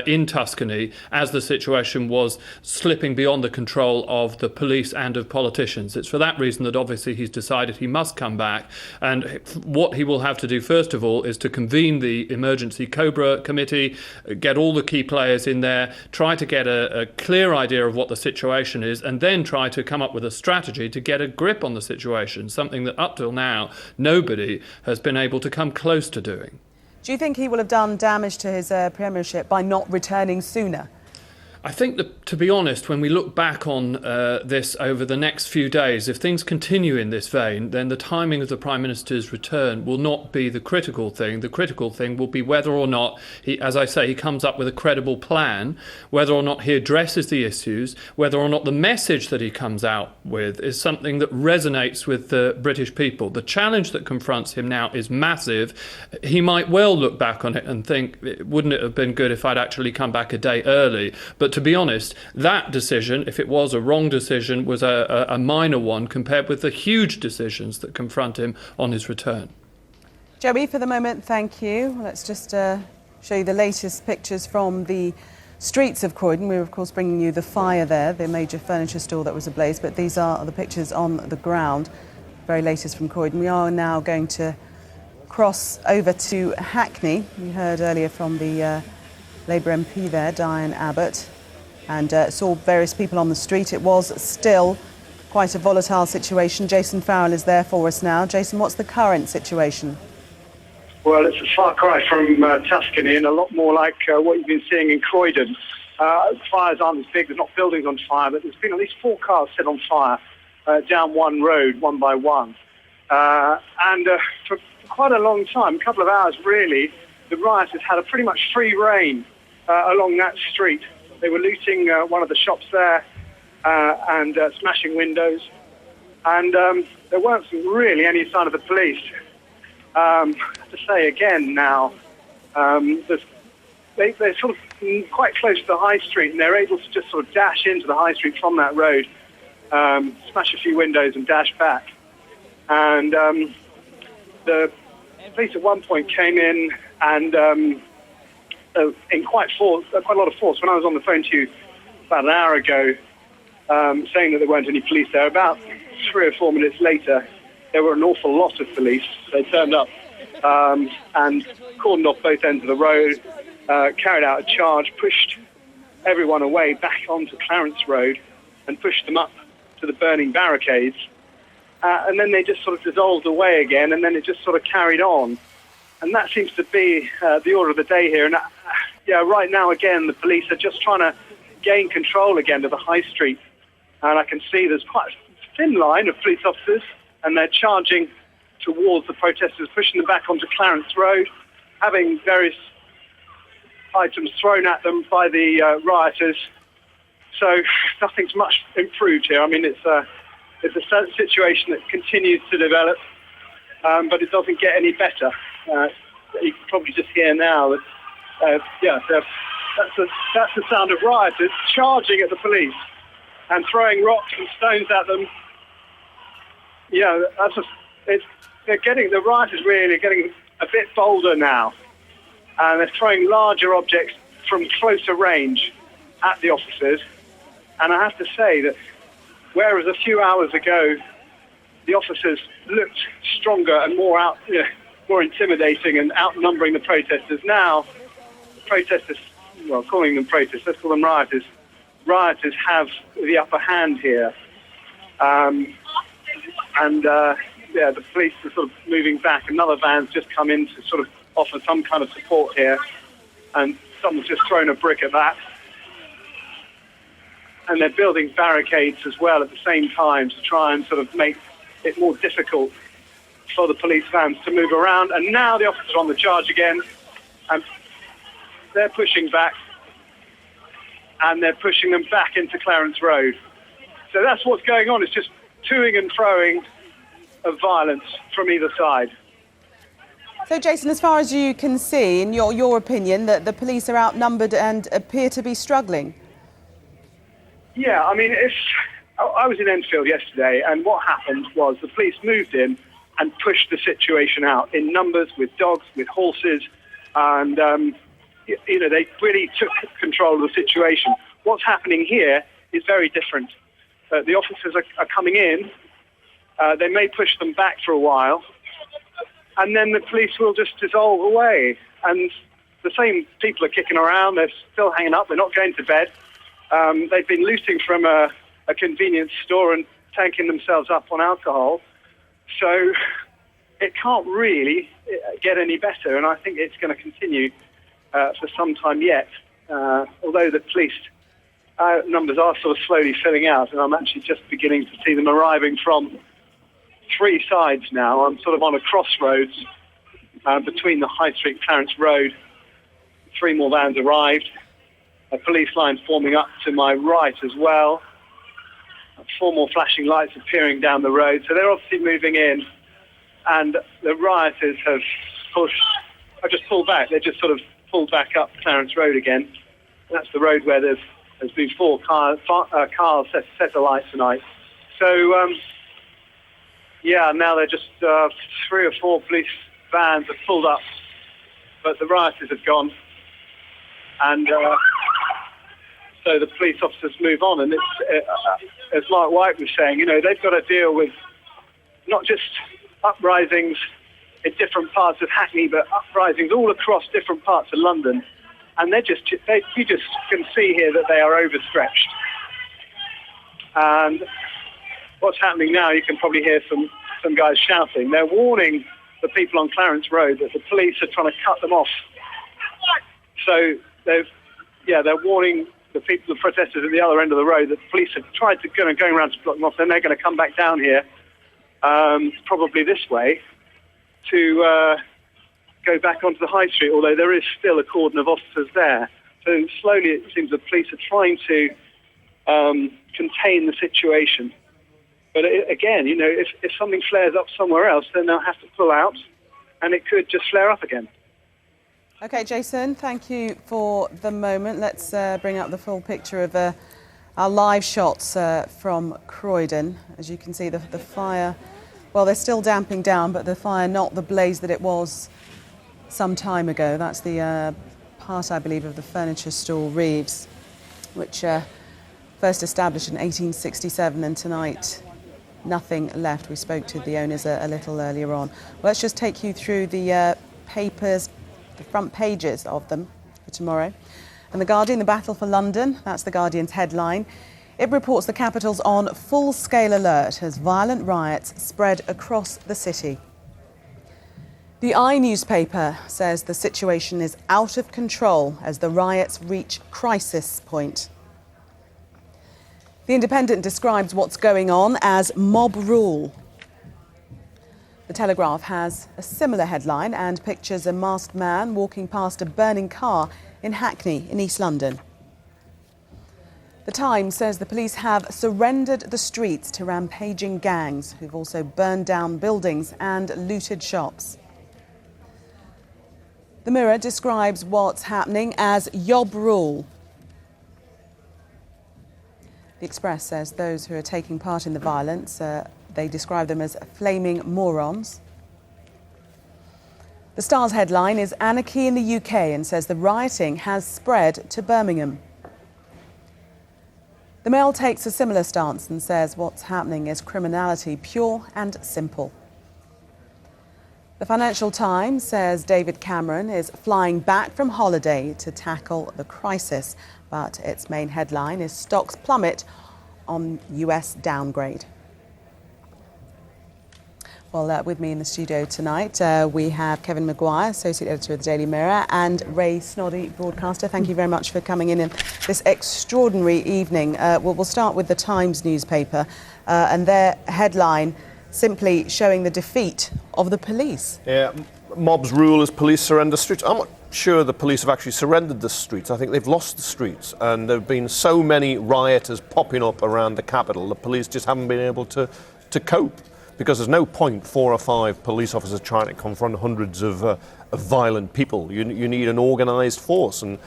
in Tuscany as the situation was slipping beyond the control of the police and of politicians. It's for that reason that obviously he's decided he must come back, and what he will have to do first of all is to convene the emergency Cobra committee, get all the key players in there, try to get a clear idea of what the situation is, and then try to come up with a strategy to get a grip on the situation, something that up till now nobody has been able to come close to doing. Do you think he will have done damage to his premiership by not returning sooner? I think that, to be honest, when we look back on this over the next few days, if things continue in this vein, then the timing of the Prime Minister's return will not be the critical thing. The critical thing will be whether or not, he comes up with a credible plan, whether or not he addresses the issues, whether or not the message that he comes out with is something that resonates with the British people. The challenge that confronts him now is massive. He might well look back on it and think, wouldn't it have been good if I'd actually come back a day early? But to be honest, that decision, if it was a wrong decision, was a minor one compared with the huge decisions that confront him on his return. Joey, for the moment, thank you. Let's just show you the latest pictures from the streets of Croydon. We were, of course, bringing you the fire there, the major furniture store that was ablaze, but these are the pictures on the ground, very latest from Croydon. We are now going to cross over to Hackney. We heard earlier from the Labour MP there, Diane Abbott, and saw various people on the street. It was still quite a volatile situation. Jason Farrell is there for us now. Jason, what's the current situation? Well, it's a far cry from Tuscany and a lot more like what you've been seeing in Croydon. Fires aren't as big, there's not buildings on fire, but there's been at least 4 cars set on fire down one road, one by one. And for quite a long time, a couple of hours really, the rioters had a pretty much free rein along that street. They were looting one of the shops there and smashing windows. And there weren't really any sign of the police. I have to say again now, they're sort of quite close to the high street, and they're able to just sort of dash into the high street from that road, smash a few windows and dash back. And the police at one point came in and in quite a lot of force. When I was on the phone to you about an hour ago, saying that there weren't any police there, about 3 or 4 minutes later, there were an awful lot of police. They turned up and cordoned off both ends of the road, carried out a charge, pushed everyone away back onto Clarence Road and pushed them up to the burning barricades. And then they just sort of dissolved away again, and then it just sort of carried on. And that seems to be the order of the day here. And right now, again, the police are just trying to gain control again of the high street. And I can see there's quite a thin line of police officers, and they're charging towards the protesters, pushing them back onto Clarence Road, having various items thrown at them by the rioters. So nothing's much improved here. I mean, it's a situation that continues to develop, but it doesn't get any better. You can probably just hear now that, that's the sound of rioters charging at the police and throwing rocks and stones at them. Yeah, the rioters really are getting a bit bolder now, and they're throwing larger objects from closer range at the officers. And I have to say that whereas a few hours ago the officers looked stronger and more intimidating and outnumbering the protesters, now the protesters, well, calling them protesters, let's call them rioters. Rioters have the upper hand here. The police are sort of moving back. Another van's just come in to sort of offer some kind of support here, and someone's just thrown a brick at that. And they're building barricades as well at the same time to try and sort of make it more difficult for the police vans to move around. And now the officers are on the charge again, and they're pushing back, and they're pushing them back into Clarence Road. So that's what's going on. It's just toing and froing of violence from either side. So, Jason, as far as you can see, in your opinion, that the police are outnumbered and appear to be struggling? Yeah, I mean, I was in Enfield yesterday, and what happened was the police moved in and pushed the situation out in numbers, with dogs, with horses, and, they really took control of the situation. What's happening here is very different. The officers are coming in. They may push them back for a while, and then the police will just dissolve away. And the same people are kicking around. They're still hanging up. They're not going to bed. They've been looting from a convenience store and tanking themselves up on alcohol. So it can't really get any better, and I think it's going to continue for some time yet, although the police numbers are sort of slowly filling out, and I'm actually just beginning to see them arriving from 3 sides now. I'm sort of on a crossroads between the High Street Clarence Road. 3 more vans arrived. A police line forming up to my right as well. 4 more flashing lights appearing down the road. So they're obviously moving in. And the rioters have just pulled back. They just sort of pulled back up Clarence Road again. That's the road where there's been 4 cars set alight tonight. So, now they're just 3 or 4 police vans have pulled up, but the rioters have gone. And so the police officers move on. And it's, as Mark White was saying, they've got to deal with not just uprisings in different parts of Hackney, but uprisings all across different parts of London. And you just can see here that they are overstretched. And what's happening now, you can probably hear some guys shouting. They're warning the people on Clarence Road that the police are trying to cut them off. So they're warning the people, the protesters at the other end of the road, that the police have tried to going around to block them off. Then they're going to come back down here, probably this way, to go back onto the High Street, although there is still a cordon of officers there. So slowly it seems the police are trying to contain the situation. But again, if something flares up somewhere else, then they'll have to pull out, and it could just flare up again. OK, Jason, thank you for the moment. Let's bring up the full picture of our live shots from Croydon. As you can see, the fire, well, they're still damping down, but the fire not the blaze that it was some time ago. That's the part, I believe, of the furniture store Reeves, which first established in 1867, and tonight nothing left. We spoke to the owners a little earlier on. Well, let's just take you through the papers, the front pages of them for tomorrow. And The Guardian, the battle for London, that's The Guardian's headline. It reports the capital's on full-scale alert as violent riots spread across the city. The I newspaper says the situation is out of control as the riots reach crisis point. The Independent describes what's going on as mob rule. The Telegraph has a similar headline and pictures a masked man walking past a burning car in Hackney in East London. The Times says the police have surrendered the streets to rampaging gangs who've also burned down buildings and looted shops. The Mirror describes what's happening as yob rule. The Express says those who are taking part in the violence, they describe them as flaming morons. The Star's headline is Anarchy in the UK and says the rioting has spread to Birmingham. The Mail takes a similar stance and says what's happening is criminality, pure and simple. The Financial Times says David Cameron is flying back from holiday to tackle the crisis, but its main headline is stocks plummet on US downgrade. Well, with me in the studio tonight, we have Kevin Maguire, Associate Editor of the Daily Mirror, and Ray Snoddy, broadcaster. Thank you very much for coming in this extraordinary evening. We'll start with the Times newspaper and their headline simply showing the defeat of the police. Yeah, mobs rule as police surrender streets. sure the police have actually surrendered the streets. I think they've lost the streets, and there have been so many rioters popping up around the capital, the police just haven't been able to cope, because there's no point 4 or 5 police officers trying to confront hundreds of violent people. You need an organised force, and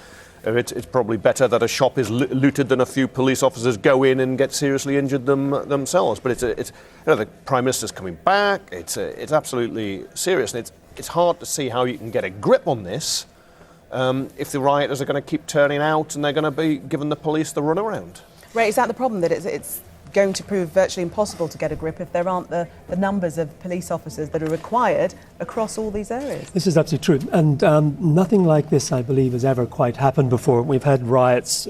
it's probably better that a shop is looted than a few police officers go in and get seriously injured themselves. But it's the Prime Minister's coming back. It's absolutely serious, and it's hard to see how you can get a grip on this if the rioters are going to keep turning out and they're going to be giving the police the runaround. Ray, is that the problem, that it's going to prove virtually impossible to get a grip if there aren't the numbers of police officers that are required across all these areas? This is absolutely true, and nothing like this, I believe, has ever quite happened before. We've had riots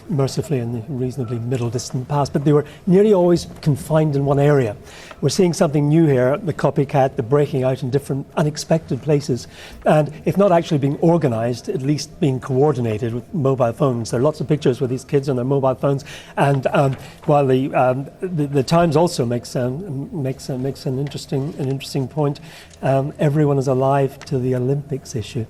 mercifully in the reasonably middle distant past, but they were nearly always confined in one area. We're seeing something new here, the copycat, the breaking out in different unexpected places, and if not actually being organised, at least being coordinated with mobile phones. There are lots of pictures with these kids on their mobile phones, and while the Times also makes an interesting point, everyone is alive to the Olympics issue.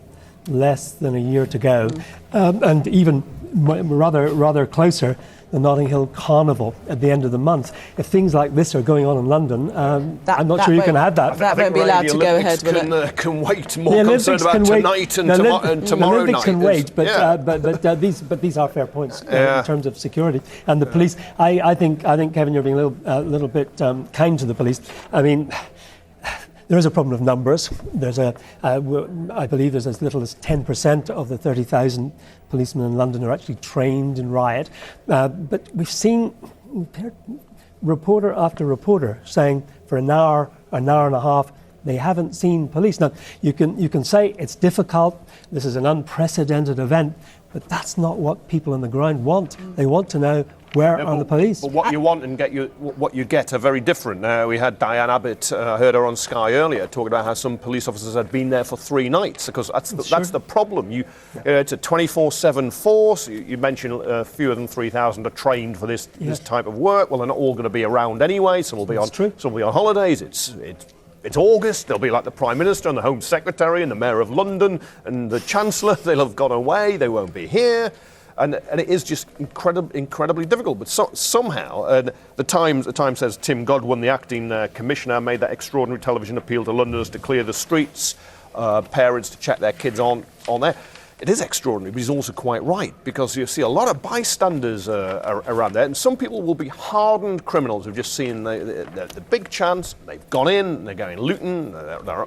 Less than a year to go, and even rather closer, the Notting Hill Carnival at the end of the month. If things like this are going on in London, I'm not sure you can have that. That won't be allowed to go ahead with it. Can wait. More concerned about tonight and tomorrow night. The Olympics can wait, but these are fair points in terms of security and the police. I think Kevin, you're being a little bit kind to the police. I mean, there is a problem of numbers. I believe there's as little as 10% of the 30,000 policemen in London are actually trained in riot. But we've heard reporter after reporter saying for an hour and a half, they haven't seen police. Now, you can say it's difficult, this is an unprecedented event, but that's not what people on the ground want. They want to know, where are the police? But what you want and what you get are very different. We had Diane Abbott, I heard her on Sky earlier, talking about how some police officers had been there for 3 nights, because that's the problem. It's a 24/7 force. You mentioned fewer than 3,000 are trained for this type of work. Well, they're not all going to be around anyway. Some will be on holidays. It's August. They'll be like the Prime Minister and the Home Secretary and the Mayor of London and the Chancellor. They'll have gone away. They won't be here. And it is just incredibly difficult. But somehow, the Times says Tim Godwin, the acting commissioner, made that extraordinary television appeal to Londoners to clear the streets, parents to check their kids on there. It is extraordinary, but he's also quite right, because you see a lot of bystanders around there, and some people will be hardened criminals who've just seen the big chance, they've gone in, they're going looting, they're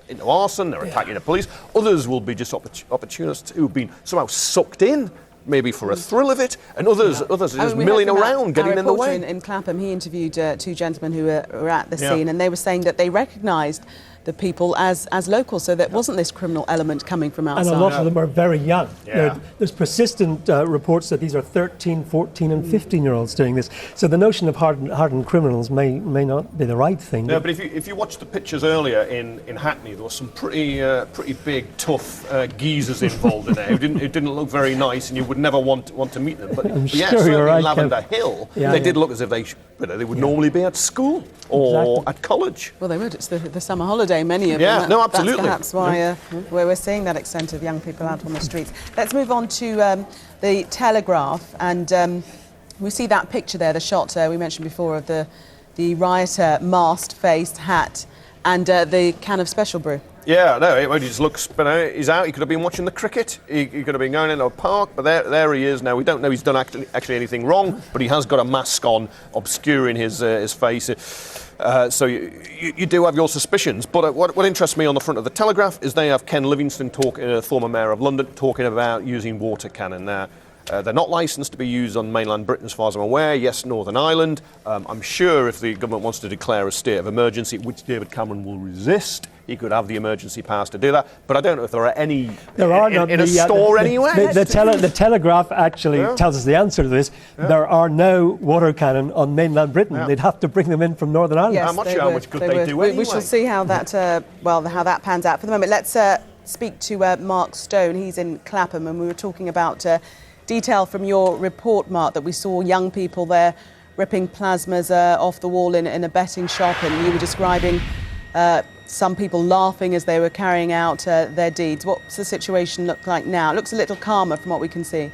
into arson, they're attacking the police. Others will be just opportunists who've been somehow sucked in, maybe for a thrill of it, and others are just milling around, getting in the way. In Clapham, he interviewed 2 gentlemen who were at the scene, and they were saying that they recognised the people as locals, so there wasn't this criminal element coming from outside. And a lot of them are very young. There's persistent reports that these are 13, 14 and 15-year-olds doing this. So the notion of hardened criminals may not be the right thing. No, but if you watched the pictures earlier in Hackney, there were some pretty big, tough geezers involved in there. It didn't look very nice, and you would never want to meet them. But certainly in Lavender Hill, they did look as if they would normally be at school or at college. Well, they would. It's the summer holiday, many of them. Yeah, no, absolutely. That's perhaps why we're seeing that extent of young people out on the streets. Let's move on to the Telegraph, and we see that picture there, the shot we mentioned before of the rioter, masked, faced, hat, and the can of special brew. Yeah, no, he just looks, he's out. He could have been watching the cricket. He could have been going into a park, but there he is now. We don't know he's done actually anything wrong, but he has got a mask on, obscuring his face. So you do have your suspicions. But what interests me on the front of the Telegraph is they have Ken Livingstone, former Mayor of London, talking about using water cannon now. They're not licensed to be used on mainland Britain, as far as I'm aware. Yes, Northern Ireland. I'm sure if the government wants to declare a state of emergency, which David Cameron will resist, he could have the emergency powers to do that. But I don't know if there are any in a store anywhere. The Telegraph actually tells us the answer to this. Yeah. There are no water cannon on mainland Britain. Yeah. They'd have to bring them in from Northern Ireland. Yes, how much good they do anyway. We shall see how that how that pans out. For the moment, let's speak to Mark Stone. He's in Clapham, and we were talking about detail from your report, Mark, that we saw young people there ripping plasmas off the wall in a betting shop, and you were describing some people laughing as they were carrying out their deeds. What's the situation look like now? It looks a little calmer from what we can see.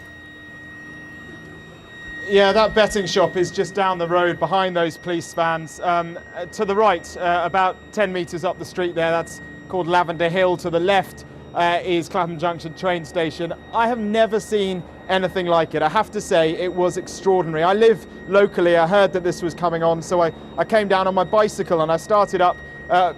Yeah, that betting shop is just down the road behind those police vans. To the right, about 10 metres up the street there, that's called Lavender Hill. To the left is Clapham Junction train station. I have never seen anything like it. I have to say it was extraordinary. I live locally. I heard that this was coming on, so I came down on my bicycle and I started up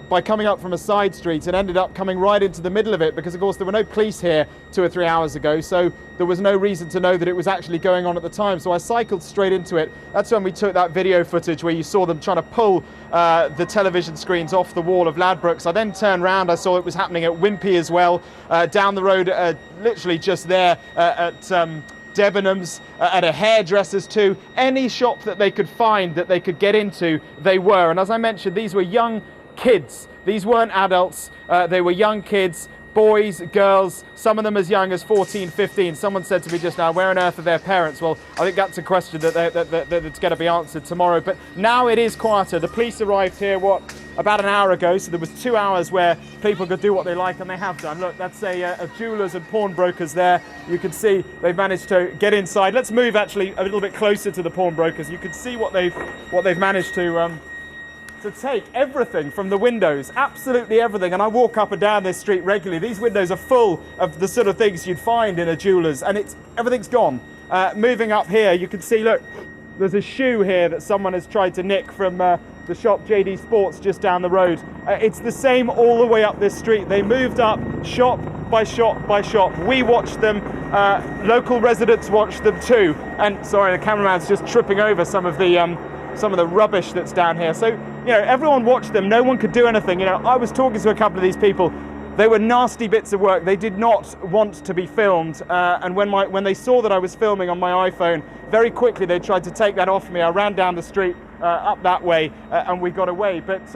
by coming up from a side street and ended up coming right into the middle of it because, of course, there were no police here 2 or 3 hours ago, so there was no reason to know that it was actually going on at the time. So I cycled straight into it. That's when we took that video footage where you saw them trying to pull the television screens off the wall of Ladbrokes. I then turned round, I saw it was happening at Wimpy as well, down the road, literally just there at Debenhams, at a hairdresser's too. Any shop that they could find that they could get into, they were. And as I mentioned, these were young kids. These weren't adults, they were young kids, boys, girls, some of them as young as 14, 15. Someone said to me just now, where on earth are their parents? Well, I think that's a question that's going to be answered tomorrow. But now it is quieter. The police arrived here, about an hour ago, so there was 2 hours where people could do what they like, and they have done. Look, that's a jewellers and pawnbrokers there. You can see they've managed to get inside. Let's move actually a little bit closer to the pawnbrokers. You can see what they've managed to take everything from the windows, absolutely everything. And I walk up and down this street regularly. These windows are full of the sort of things you'd find in a jeweller's, and everything's gone. Moving up here, you can see, look, there's a shoe here that someone has tried to nick from the shop JD Sports just down the road. It's the same all the way up this street. They moved up shop by shop by shop. We watched them, local residents watched them too. And sorry, the cameraman's just tripping over some of the rubbish that's down here. So, everyone watched them. No one could do anything. I was talking to a couple of these people. They were nasty bits of work. They did not want to be filmed. And when they saw that I was filming on my iPhone, very quickly they tried to take that off me. I ran down the street up that way and we got away. But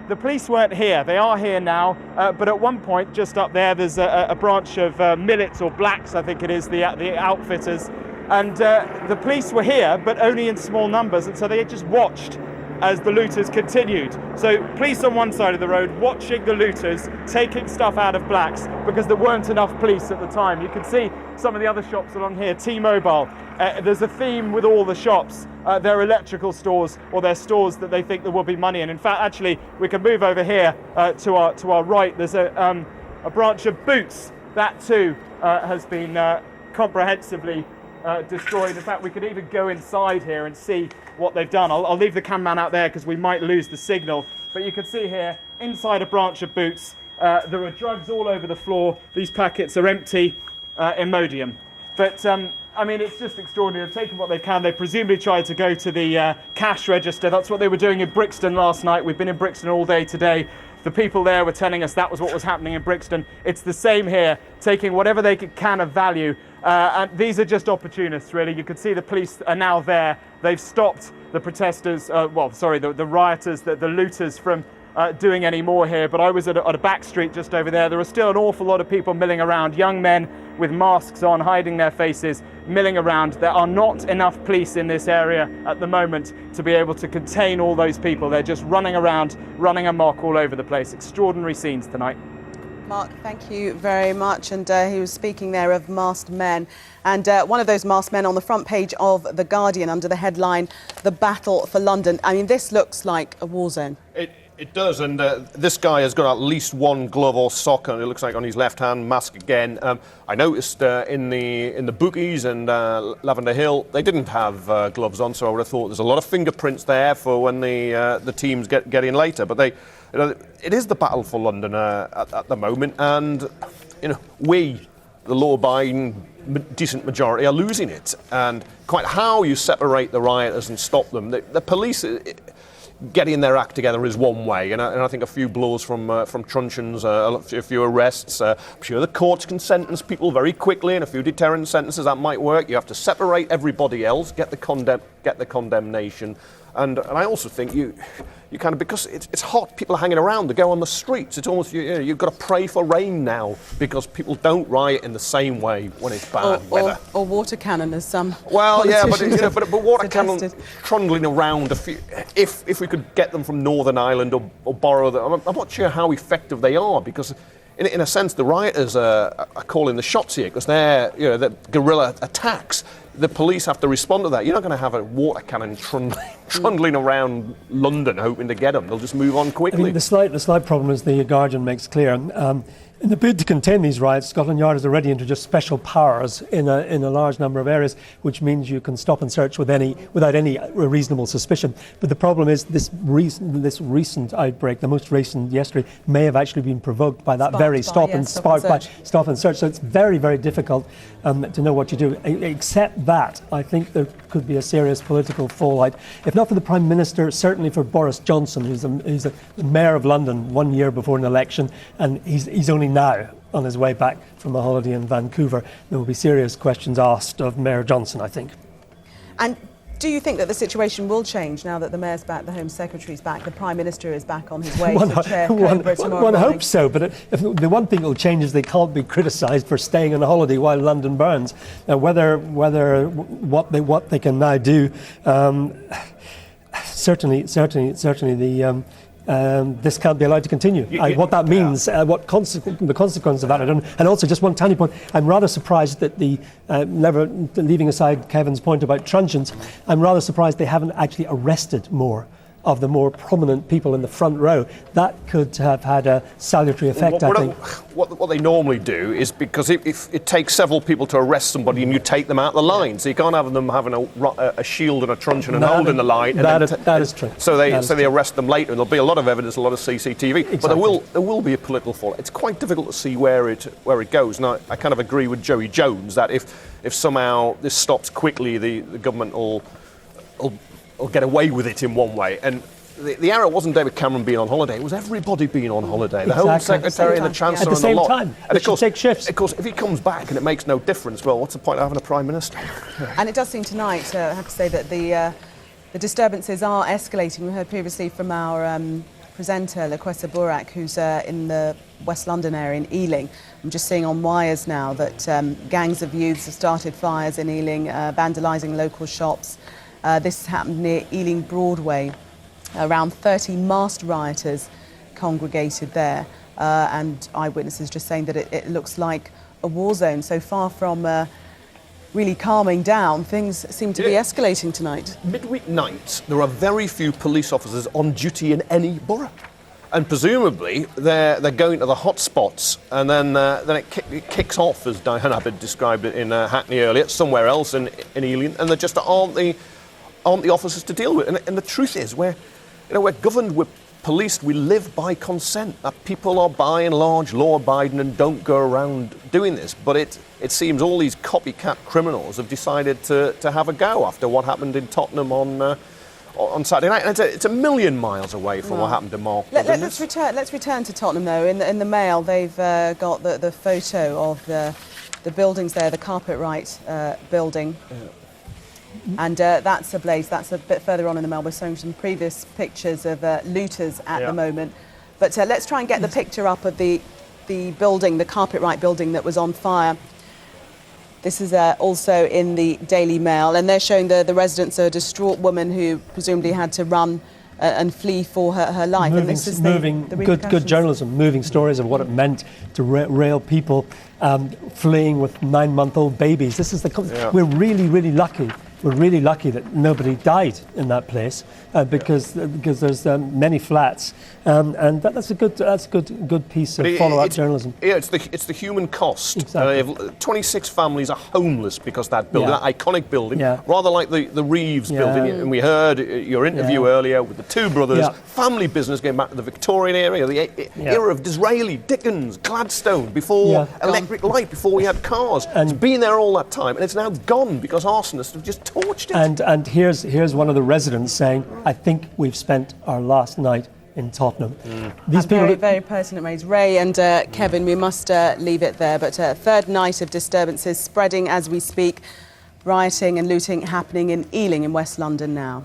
the police weren't here. They are here now. But at one point, just up there, there's a branch of Millets or Blacks, I think it is, the outfitters. And the police were here, but only in small numbers. And so they had just watched as the looters continued. So police on one side of the road watching the looters taking stuff out of Blacks because there weren't enough police at the time. You can see some of the other shops along here. T-Mobile. There's a theme with all the shops. They're electrical stores, or they're stores that they think there will be money in. In fact, actually, we can move over here to our right. There's a branch of Boots. That too has been comprehensively destroyed. In fact, we could even go inside here and see what they've done. I'll leave the cameraman out there because we might lose the signal. But you can see here, inside a branch of Boots, there are drugs all over the floor. These packets are empty, Imodium. But, it's just extraordinary. They've taken what they can. They presumably tried to go to the cash register. That's what they were doing in Brixton last night. We've been in Brixton all day today. The people there were telling us that was what was happening in Brixton. It's the same here, taking whatever they can of value. And these are just opportunists, really. You can see the police are now there. They've stopped the protesters, the rioters, the looters from doing any more here. But I was at a back street just over there. There are still an awful lot of people milling around, young men with masks on, hiding their faces, milling around. There are not enough police in this area at the moment to be able to contain all those people. They're just running around, running amok all over the place. Extraordinary scenes tonight. Mark, thank you very much. And he was speaking there of masked men. And one of those masked men on the front page of The Guardian under the headline, "The Battle for London." This looks like a war zone. It does, and this guy has got at least one glove or sock, and it looks like on his left hand, mask again. I noticed in the bookies and Lavender Hill, they didn't have gloves on, so I would have thought there's a lot of fingerprints there for when the teams get in later. But it is the battle for London at the moment, and we, the law-abiding, decent majority, are losing it. And quite how you separate the rioters and stop them, the police. Getting their act together is one way, and I think a few blows from truncheons, a few arrests. I'm sure the courts can sentence people very quickly, and a few deterrent sentences that might work. You have to separate everybody else, get the condemnation, And I also think you kind of, because it's hot, people are hanging around, they go on the streets. It's almost, you've got to pray for rain now because people don't riot in the same way when it's bad weather. Or water cannon, as some Well, yeah, politicians but water cannon suggested. trundling around a few. If we could get them from Northern Ireland or borrow them, I'm not sure how effective they are because. In a sense, the rioters are calling the shots here because they're guerrilla attacks. The police have to respond to that. You're not going to have a water cannon trundling around London hoping to get them. They'll just move on quickly. I mean, the slight problem, as the Guardian makes clear, in the bid to contain these riots, Scotland Yard has already introduced special powers in a large number of areas, which means you can stop and search without any reasonable suspicion. But the problem is this recent outbreak, the most recent yesterday, may have actually been provoked by that stop and search. So it's very, very difficult to know what you do. Except that, I think there could be a serious political fallout. If not for the Prime Minister, certainly for Boris Johnson, who's the Mayor of London 1 year before an election, and he's only now on his way back from a holiday in Vancouver. There will be serious questions asked of Mayor Johnson, I think. And do you think that the situation will change now that the Mayor's back, the Home Secretary's back, the Prime Minister is back on his way to chair Canberra tomorrow morning? One hopes so, but if the one thing that will change is they can't be criticised for staying on holiday while London burns. Now, what they can now do, certainly the. This can't be allowed to continue. What that means, the consequence of that, I don't know. And also, just one tiny point, I'm rather surprised that leaving aside Kevin's point about truncheons, I'm rather surprised they haven't actually arrested more of the more prominent people in the front row. That could have had a salutary effect, I think. What they normally do is, because if it takes several people to arrest somebody and you take them out of the line, so you can't have them having a shield and a truncheon and holding the line. That is true. So they arrest them later, and there'll be a lot of evidence, a lot of CCTV. Exactly. But there will be a political fallout. It's quite difficult to see where it goes. And I kind of agree with Joey Jones that if somehow this stops quickly, the government will get away with it in one way. And the error wasn't David Cameron being on holiday, it was everybody being on holiday. The Home Secretary and the Chancellor and the lot. At the same time. And of course, take shifts. Of course, if he comes back and it makes no difference, well, what's the point of having a Prime Minister? And it does seem tonight, I have to say, that the disturbances are escalating. We heard previously from our presenter, Lakwesa Burak, who's in the West London area in Ealing. I'm just seeing on wires now that gangs of youths have started fires in Ealing, vandalising local shops. This happened near Ealing Broadway. Around 30 masked rioters congregated there, and eyewitnesses just saying that it looks like a war zone. So far from really calming down, things seem to be escalating tonight. Midweek night, there are very few police officers on duty in any borough. And presumably they're going to the hot spots, and then it kicks off, as Diane Abbott described it in Hackney earlier, somewhere else in Ealing, and there just aren't the officers to deal with. And the truth is, we're governed, we're policed, we live by consent. That people are by and large law-abiding and don't go around doing this. But it seems all these copycat criminals have decided to have a go after what happened in Tottenham on Saturday night. And it's a million miles away from what happened to Mark Duggan. Let's return to Tottenham, though. In the Mail, they've got the photo of the buildings there, the Carpetright building. Yeah. And that's ablaze. That's a bit further on in the Mail. We're showing some previous pictures of looters at the moment. But let's try and get the picture up of the building, the Carpetright building that was on fire. This is also in the Daily Mail, and they're showing the residents a distraught woman who presumably had to run and flee for her life. Moving, and this is the good journalism, moving stories of what it meant to rail people fleeing with 9-month-old babies. This is we're really, really lucky. We're really lucky that nobody died in that place because there's many flats, and that's a good piece of follow-up journalism. Yeah, it's the human cost. Exactly. 26 families are homeless because that building, that iconic building, rather like the Reeves building. And we heard your interview earlier with the two brothers. Family business going back to the Victorian era, the era of Disraeli, Dickens, Gladstone, before electric light, before we had cars. And it's been there all that time, and it's now gone because arsonists have just torched it. And here's one of the residents saying, I think we've spent our last night in Tottenham. These people very pertinent, Mays. Ray and Kevin, we must leave it there. But third night of disturbances spreading as we speak. Rioting and looting happening in Ealing in West London now.